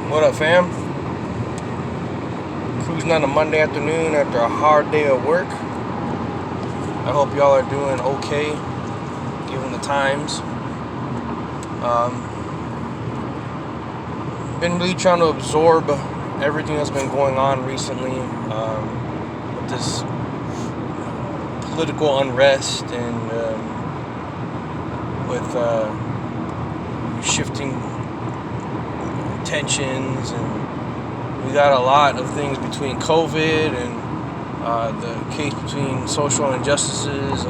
What up, fam? Cruising on a Monday afternoon after a hard day of work. I hope y'all are doing okay, given the times. Been really trying to absorb everything that's been going on recently with this political unrest and with shifting tensions, and we got a lot of things between COVID and the case between social injustices,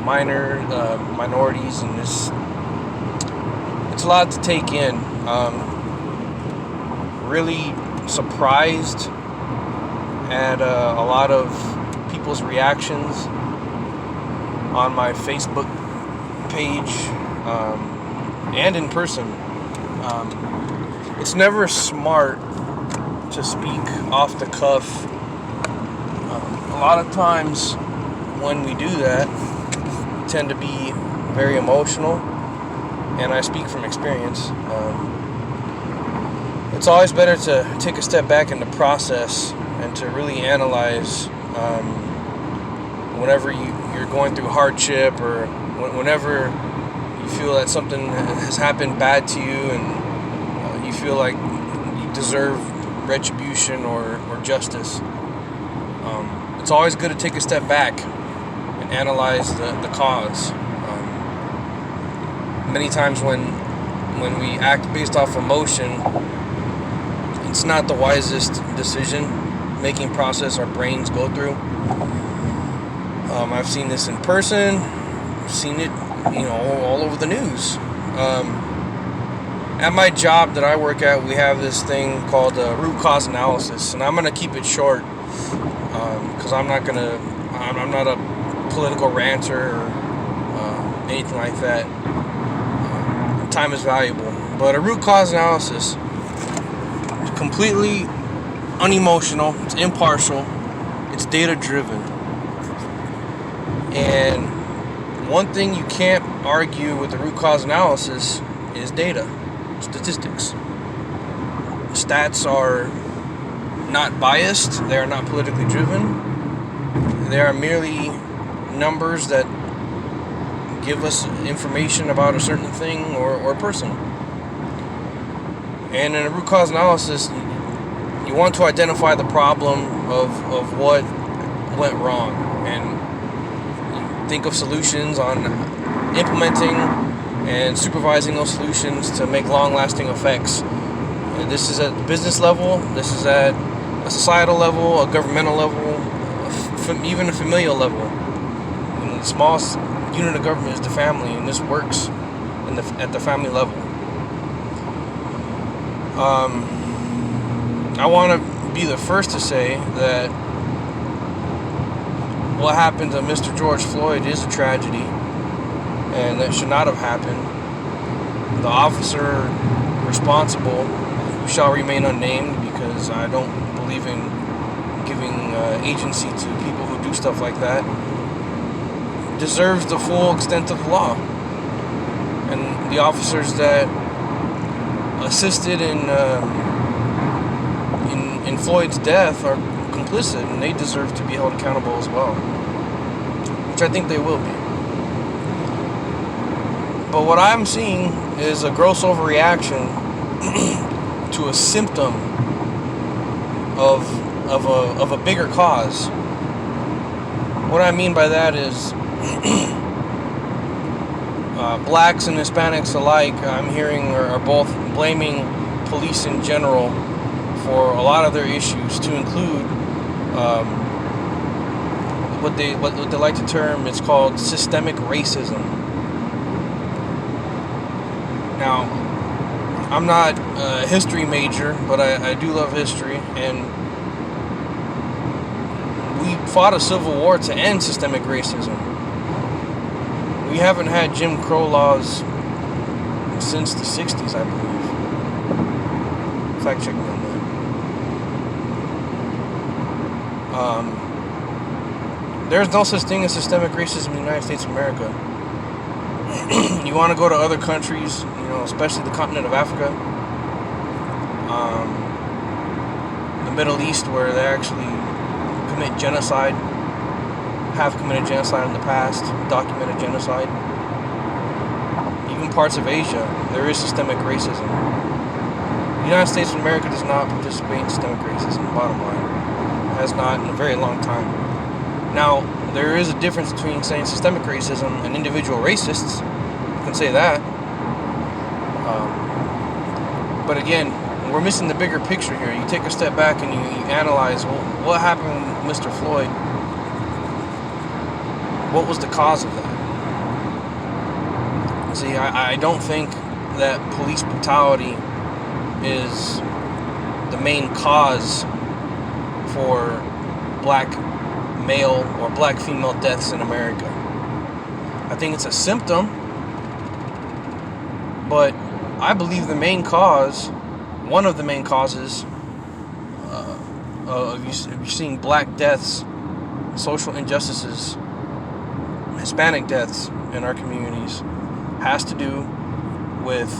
minorities, and it's a lot to take in. Really surprised at a lot of people's reactions on my Facebook page and in person. It's never smart to speak off the cuff. A lot of times when we do that, we tend to be very emotional, and I speak from experience. It's always better to take a step back in the process and to really analyze whenever you're going through hardship, or whenever you feel that something has happened bad to you and you feel like you deserve retribution or justice. It's always good to take a step back and analyze the cause. Many times when we act based off emotion, it's not the wisest decision-making process our brains go through. I've seen this in person. I've seen it, all over the news. At my job that I work at, we have this thing called root cause analysis, and I'm gonna keep it short because I'm not a political ranter or anything like that. Time is valuable, but a root cause analysis is completely unemotional. It's impartial. It's data driven, and one thing you can't argue with the root cause analysis is data. Statistics. Stats are not biased. They are not politically driven. They are merely numbers that give us information about a certain thing or person. And in a root cause analysis, you want to identify the problem of what went wrong and think of solutions on implementing and supervising those solutions to make long-lasting effects. And this is at the business level, this is at a societal level, a governmental level, even a familial level. The smallest unit of government is the family, and this works at the family level. I want to be the first to say that what happened to Mr. George Floyd is a tragedy, and that should not have happened. The officer responsible, who shall remain unnamed because I don't believe in giving agency to people who do stuff like that, deserves the full extent of the law. And the officers that assisted in Floyd's death are complicit, and they deserve to be held accountable as well, which I think they will be. But what I'm seeing is a gross overreaction to a symptom of a bigger cause. What I mean by that is blacks and Hispanics alike, I'm hearing, are both blaming police in general for a lot of their issues, to include what they like to term, it's called systemic racism. Now, I'm not a history major, but I do love history, and we fought a civil war to end systemic racism. We haven't had Jim Crow laws since the 60s, I believe. Fact check me on that. There's no such thing as systemic racism in the United States of America. You want to go to other countries, especially the continent of Africa, the Middle East, where they actually commit genocide, have committed genocide in the past, documented genocide. Even parts of Asia, there is systemic racism. The United States of America does not participate in systemic racism, bottom line. It has not in a very long time. Now, there is a difference between saying systemic racism and individual racists. You can say that. But again, we're missing the bigger picture here. You take a step back and you analyze, well, what happened with Mr. Floyd? What was the cause of that? See, I don't think that police brutality is the main cause for black male or black female deaths in America. I think it's a symptom, but I believe the main cause, one of the main causes of you seeing black deaths, social injustices, Hispanic deaths in our communities, has to do with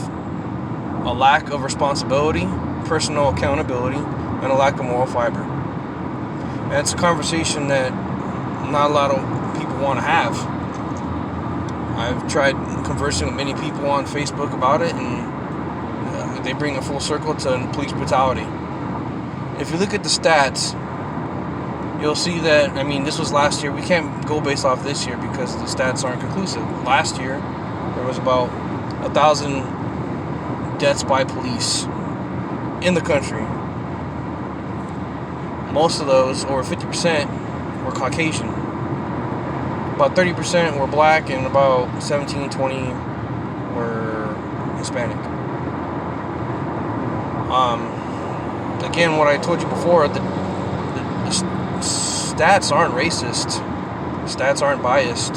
a lack of responsibility, personal accountability, and a lack of moral fiber. And it's a conversation that not a lot of people want to have. I've tried conversing with many people on Facebook about it, and they bring it full circle to police brutality. If you look at the stats, you'll see that, I mean, this was last year. We can't go based off this year because the stats aren't conclusive. Last year, there was about 1,000 deaths by police in the country. Most of those, or 50%, were Caucasian. About 30% were black, and about 17-20 were Hispanic. Again, what I told you before, the stats aren't racist. Stats aren't biased.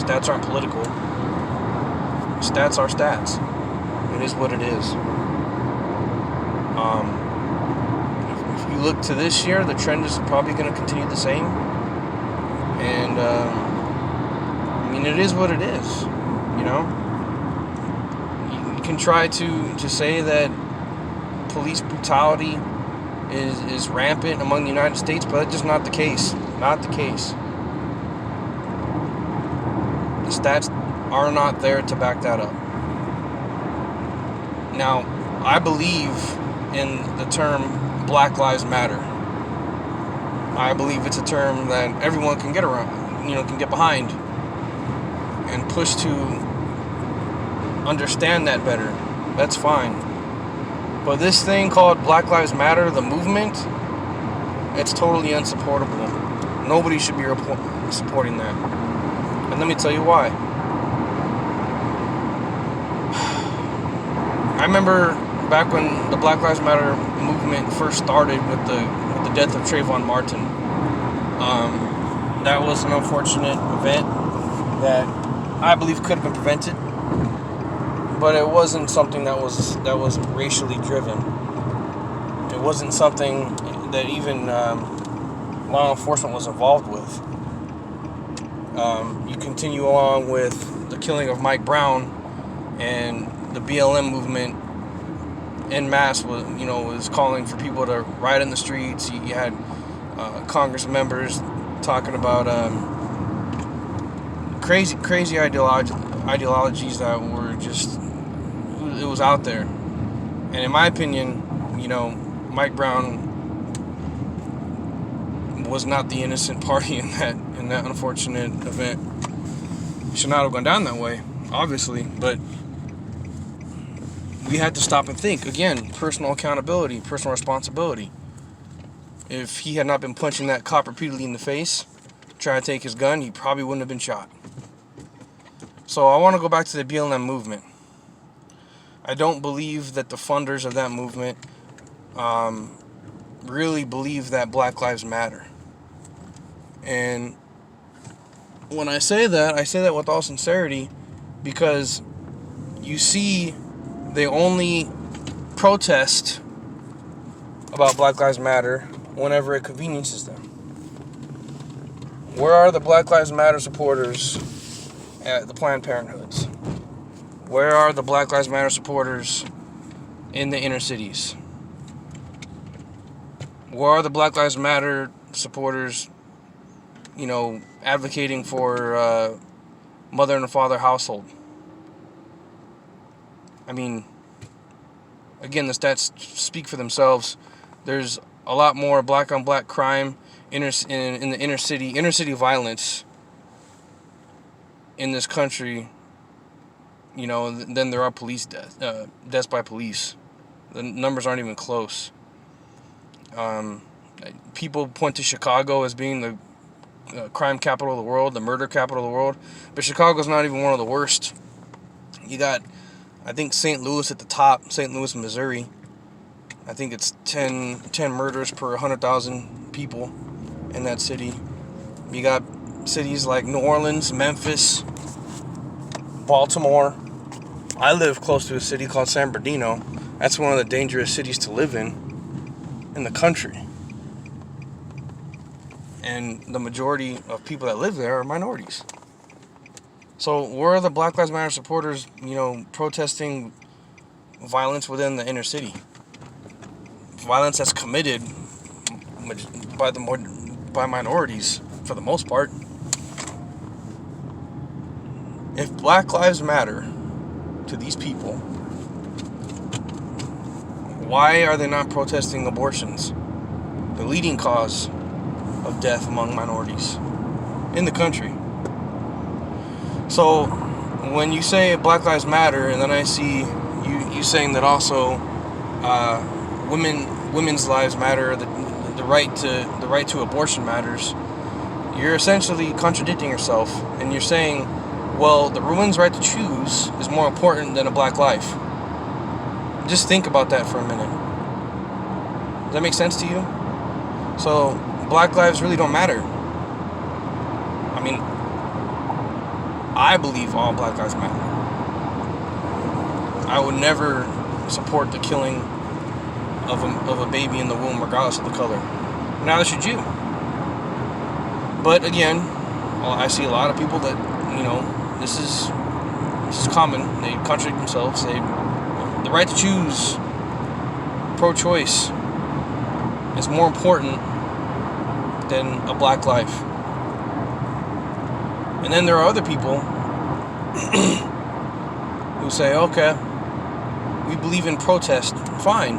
Stats aren't political. Stats are stats. It is what it is. If you look to this year, the trend is probably going to continue the same. And, I mean, it is what it is. You know? You can try to say that police brutality is rampant among the United States, but that's just not the case. Not the case. The stats are not there to back that up. Now, I believe in the term Black Lives Matter. I believe it's a term that everyone can get around, can get behind and push to understand that better. That's fine. But this thing called Black Lives Matter, the movement, it's totally unsupportable. Nobody should be supporting that. And let me tell you why. I remember back when the Black Lives Matter movement first started with the death of Trayvon Martin. That was an unfortunate event that I believe could have been prevented, but it wasn't something that was racially driven. It wasn't something that even law enforcement was involved with. You continue along with the killing of Mike Brown, and the BLM movement en masse was calling for people to riot in the streets. You had Congress members talking about crazy ideologies that were just, it was out there. And in my opinion, Mike Brown was not the innocent party in that unfortunate event. Should not have gone down that way, obviously, but we had to stop and think. Again, personal accountability, personal responsibility. If he had not been punching that cop repeatedly in the face, trying to take his gun, he probably wouldn't have been shot. So I want to go back to the BLM movement. I don't believe that the funders of that movement really believe that Black Lives Matter. And when I say that with all sincerity, because you see, they only protest about Black Lives Matter whenever it conveniences them. Where are the Black Lives Matter supporters at the Planned Parenthoods? Where are the Black Lives Matter supporters in the inner cities? Where are the Black Lives Matter supporters, advocating for mother and father household? I mean, again, the stats speak for themselves. There's a lot more black on black crime in the inner city violence in this country, than there are police deaths by police. The numbers aren't even close. People point to Chicago as being the crime capital of the world, the murder capital of the world, but Chicago's not even one of the worst. You got, I think, St. Louis at the top, St. Louis, Missouri. I think it's 10 murders per 100,000 people in that city. You got cities like New Orleans, Memphis, Baltimore. I live close to a city called San Bernardino. That's one of the dangerous cities to live in the country. And the majority of people that live there are minorities. So where are the Black Lives Matter supporters, protesting violence within the inner city? Violence that's committed by minorities for the most part. If Black Lives Matter to these people, why are they not protesting abortions, the leading cause of death among minorities in the country? So when you say Black Lives Matter, and then I see you saying that also women's lives matter, the right to abortion matters, you're essentially contradicting yourself, and you're saying, well, the woman's right to choose is more important than a black life. Just think about that for a minute. Does that make sense to you? So black lives really don't matter. I mean, I believe all black lives matter. I would never support the killing of a baby in the womb, regardless of the color. Neither should you. But again, I see a lot of people that, this is common. They contradict themselves. The right to choose, pro-choice, is more important than a black life. And then there are other people who say, okay, we believe in protest, fine,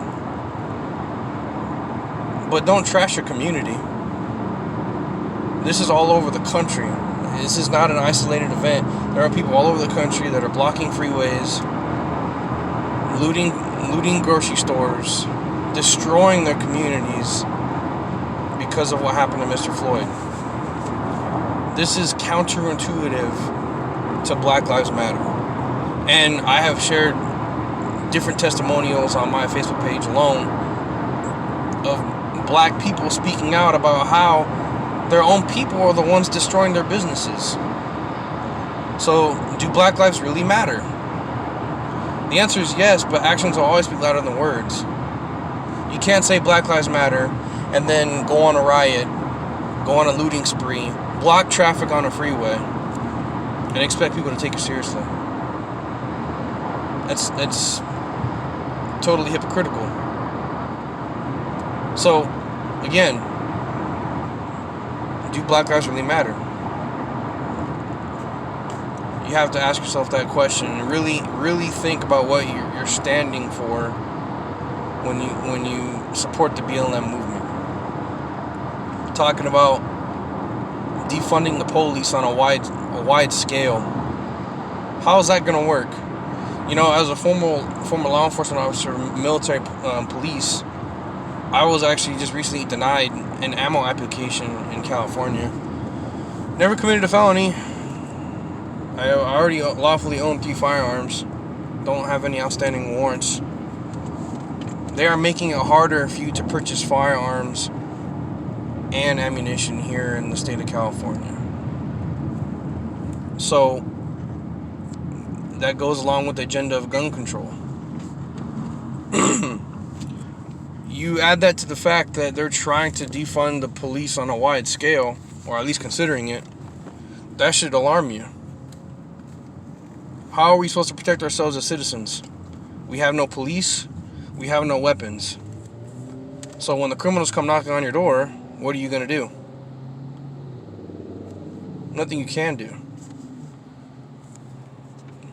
but don't trash your community. This is all over the country. This is not an isolated event. There are people all over the country that are blocking freeways, looting grocery stores, destroying their communities because of what happened to Mr. Floyd. This is counterintuitive to Black Lives Matter. And I have shared different testimonials on my Facebook page alone of black people speaking out about how their own people are the ones destroying their businesses. So, do black lives really matter? The answer is yes, but actions will always be louder than words. You can't say Black Lives Matter and then go on a riot, go on a looting spree, block traffic on a freeway, and expect people to take you seriously. That's totally hypocritical. So, again, do Black lives really matter? You have to ask yourself that question and really think about what you're standing for when you support the BLM movement. Talking about defunding the police on a wide scale. How is that going to work? As a former law enforcement officer, military police, I was actually just recently denied an ammo application in California. Never committed a felony. I already lawfully own 3 firearms. Don't have any outstanding warrants. They are making it harder for you to purchase firearms and ammunition here in the state of California. So that goes along with the agenda of gun control. You add that to the fact that they're trying to defund the police on a wide scale, or at least considering it, that should alarm you. How are we supposed to protect ourselves as citizens? We have no police. We have no weapons. So when the criminals come knocking on your door, what are you going to do? Nothing you can do.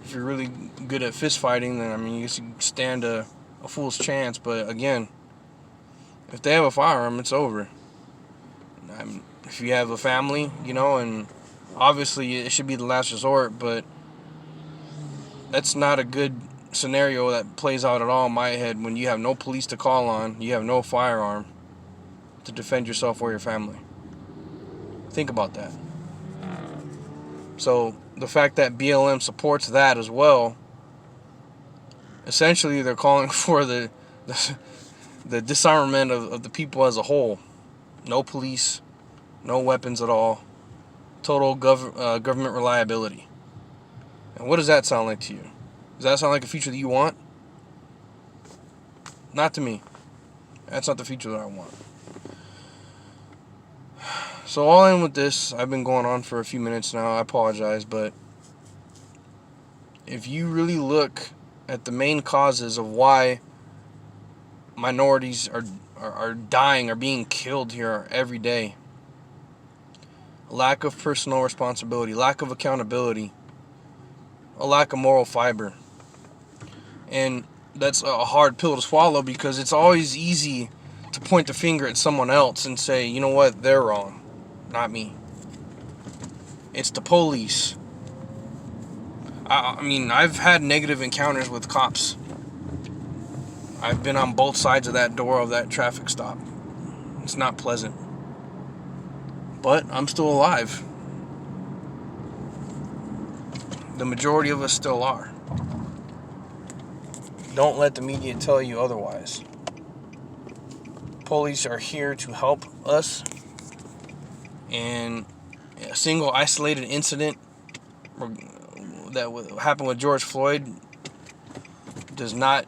If you're really good at fist fighting, then I mean, you stand a fool's chance. But again, if they have a firearm, it's over. If you have a family, and obviously it should be the last resort, but that's not a good scenario that plays out at all in my head when you have no police to call on, you have no firearm to defend yourself or your family. Think about that. So the fact that BLM supports that as well, essentially they're calling for the disarmament of the people as a whole. No police, no weapons at all, total government reliability. And what does that sound like to you? Does that sound like a future that you want? Not to me. That's not the future that I want. So all in with this, I've been going on for a few minutes now. I apologize, but if you really look at the main causes of why minorities are dying, are being killed here every day, lack of personal responsibility, lack of accountability, a lack of moral fiber. And that's a hard pill to swallow because it's always easy to point the finger at someone else and say, you know what, they're wrong, not me. It's the police. I mean, I've had negative encounters with cops. I've been on both sides of that door of that traffic stop. It's not pleasant. But I'm still alive. The majority of us still are. Don't let the media tell you otherwise. Police are here to help us. And a single isolated incident that happened with George Floyd does not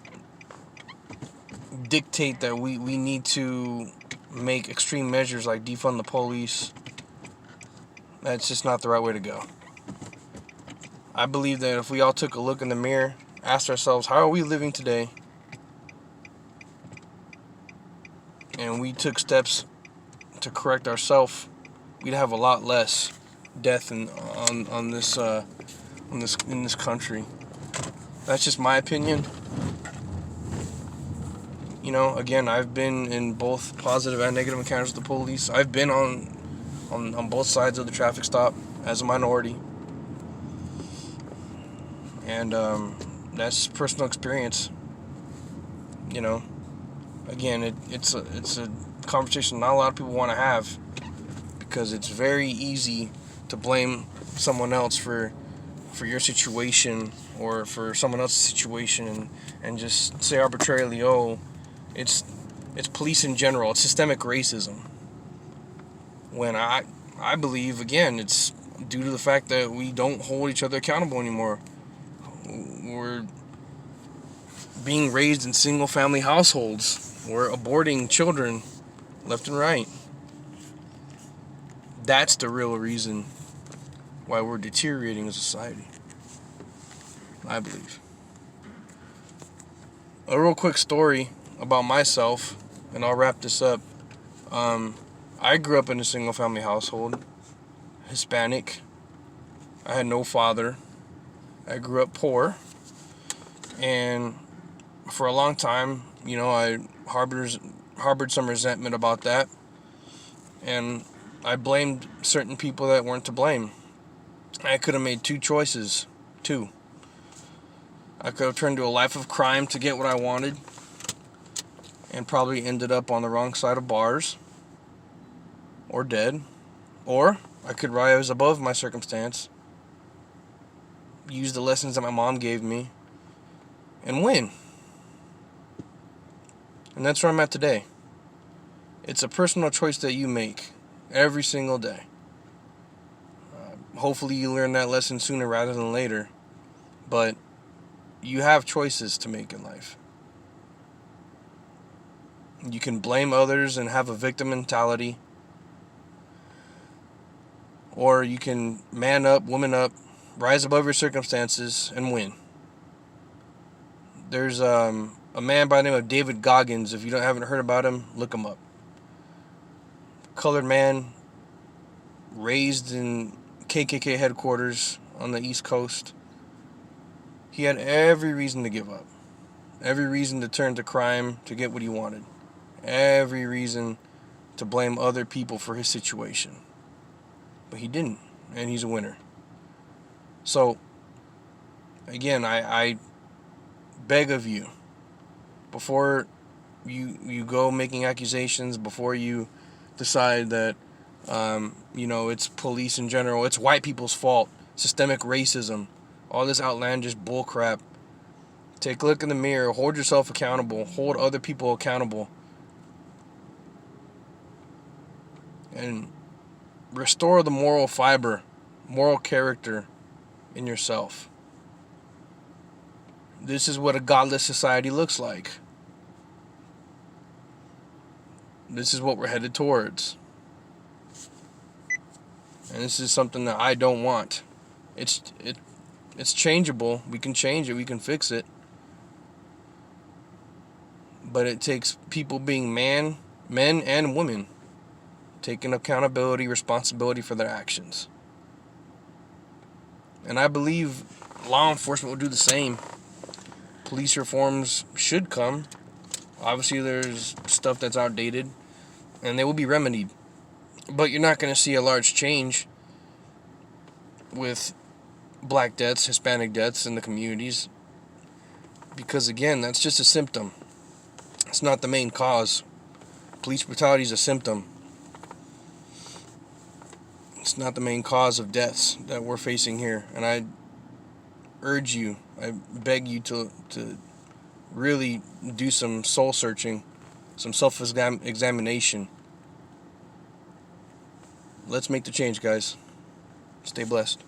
dictate that we need to make extreme measures like defund the police. That's just not the right way to go. I believe that if we all took a look in the mirror, asked ourselves, how are we living today? And we took steps to correct ourselves, we'd have a lot less death in this country. That's just my opinion. Again, I've been in both positive and negative encounters with the police. I've been on both sides of the traffic stop as a minority. And that's personal experience. Again, it's a conversation not a lot of people want to have because it's very easy to blame someone else for your situation or for someone else's situation and just say arbitrarily, oh, it's police in general, it's systemic racism. When I believe, again, it's due to the fact that we don't hold each other accountable anymore. We're being raised in single family households. We're aborting children left and right. That's the real reason why we're deteriorating as a society, I believe. A real quick story about myself, and I'll wrap this up. I grew up in a single family household, Hispanic. I had no father. I grew up poor, and for a long time, I harbored some resentment about that, and I blamed certain people that weren't to blame. I could have made two choices. I could have turned to a life of crime to get what I wanted, and probably ended up on the wrong side of bars, or dead. Or I could rise above my circumstance, use the lessons that my mom gave me, and win. And that's where I'm at today. It's a personal choice that you make every single day. Hopefully you learn that lesson sooner rather than later. But you have choices to make in life. You can blame others and have a victim mentality. Or you can man up, woman up, rise above your circumstances, and win. There's a a man by the name of David Goggins. If you haven't heard about him, look him up. Colored man, raised in KKK headquarters on the East Coast. He had every reason to give up. Every reason to turn to crime to get what he wanted. Every reason to blame other people for his situation. But he didn't, and he's a winner. So, again, I beg of you, before you go making accusations, before you decide that, it's police in general, it's white people's fault, systemic racism, all this outlandish bullcrap, take a look in the mirror, hold yourself accountable, hold other people accountable, and restore the moral fiber, moral character in yourself. This is what a godless society looks like. This is what we're headed towards. And this is something that I don't want. It's changeable. We can change it. We can fix it. But it takes people being men and women, taking accountability, responsibility for their actions. And I believe law enforcement will do the same. Police reforms should come. Obviously, there's stuff that's outdated, and they will be remedied. But you're not going to see a large change with black deaths, Hispanic deaths in the communities. Because, again, that's just a symptom. It's not the main cause. Police brutality is a symptom. It's not the main cause of deaths that we're facing here. And I urge you, I beg you to really do some soul searching, some self-examination. Let's make the change, guys. Stay blessed.